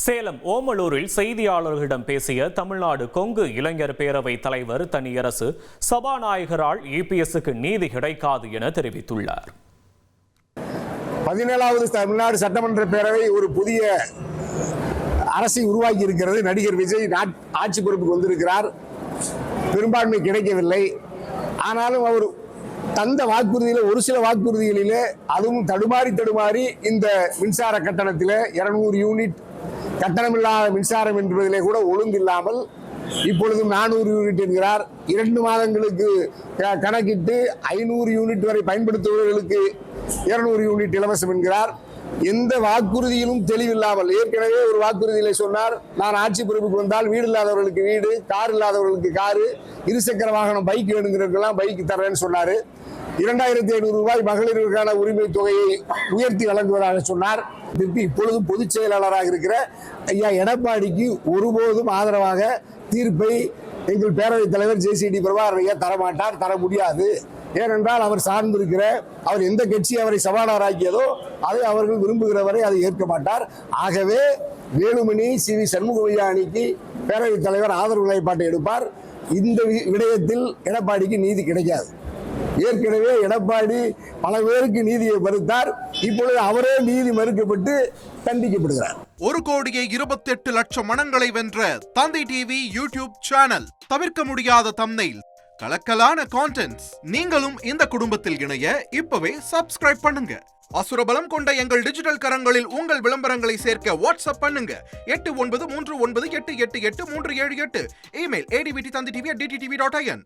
சேலம் ஓமலூரில் செய்தியாளர்களிடம் பேசிய தமிழ்நாடு கொங்கு இளைஞர் பேரவை தலைவர் தனியரசு சபாநாயகரால் இபிஎஸ்க்கு நீதி கிடைக்காது என தெரிவித்துள்ளார். 17வது தமிழ்நாடு சட்டமன்ற பேரவை ஒரு புதிய அரசை உருவாக்கி இருக்கிறது. நடிகர் விஜய் ஆட்சி பொறுப்புக்கு வந்திருக்கிறார். பெரும்பான்மை கிடைக்கவில்லை. ஆனாலும் அவர் தந்த வாக்குறுதியில ஒரு சில வாக்குறுதிகளிலே அதுவும் தடுமாறி இந்த மின்சார கட்டணத்தில் 200 யூனிட் கட்டணமில்லாத மின்சாரம் என்பதிலே கூட ஒழுங்கில்லாமல் இப்பொழுதும் 400 யூனிட் என்கிறார். 2 மாதங்களுக்கு கணக்கிட்டு 500 யூனிட் வரை பயன்படுத்துபவர்களுக்கு 200 யூனிட் இலவசம் என்கிறார். எந்த வாக்குறுதியிலும் தெளிவில்லாமல் ஏற்கனவே ஒரு வாக்குறுதியில சொன்னார், நான் ஆட்சி பொறுப்புக்கு வந்தால் வீடு இல்லாதவர்களுக்கு வீடு, கார் இல்லாதவர்களுக்கு காரு, இருசக்கர வாகனம் பைக் வேணுங்கிறதுக்கெல்லாம் பைக் தர்றேன்னு சொன்னாரு. 2500 ரூபாய் மகளிருக்கான உரிமை தொகையை உயர்த்தி வழங்குவதாக சொன்னார். இப்பொழுது பொதுச் செயலாளராக இருக்கிற ஐயா எடப்பாடிக்கு ஒருபோதும் ஆதரவாக தீர்ப்பை எங்கள் பேரவைத் தலைவர் JCD பிரபாகர் ஐயா தரமாட்டார், தர முடியாது. ஏனென்றால் அவர் சார்ந்திருக்கிற அவர் எந்த கட்சி அவரை சபாநாயகராக்கியதோ அதை அவர்கள் விரும்புகிறவரை அதை ஏற்க மாட்டார். ஆகவே வேலுமணி CV சண்முகய்யா அணிக்கு பேரவைத் தலைவர் ஆதரவு நிலைப்பாட்டை எடுப்பார். இந்த விடயத்தில் எடப்பாடிக்கு நீதி கிடைக்காது. ஏற்கனவே எடப்பாடி பல பேருக்கு நீதியை மறுத்தார். இப்பொழுது அவரே நீதி மறுக்கப்பட்டு தண்டிக்கப்படுகிறார். 1,28,00,000 மனங்களை வென்ற தந்தி டிவி யூடியூப் சேனல். தவிர்க்க முடியாத தம்ப்நெயில், கலக்கலான கான்டென்ட்ஸ். நீங்களும் இந்த குடும்பத்தில் இணைய இப்பவே சப்ஸ்கிரைப் பண்ணுங்க. அசுரபலம் கொண்ட எங்கள் டிஜிட்டல் கரங்களில் உங்கள் விளம்பரங்களை சேர்க்க வாட்ஸ்அப் பண்ணுங்க. 893988883778. Email advtthanditv@dttv.in.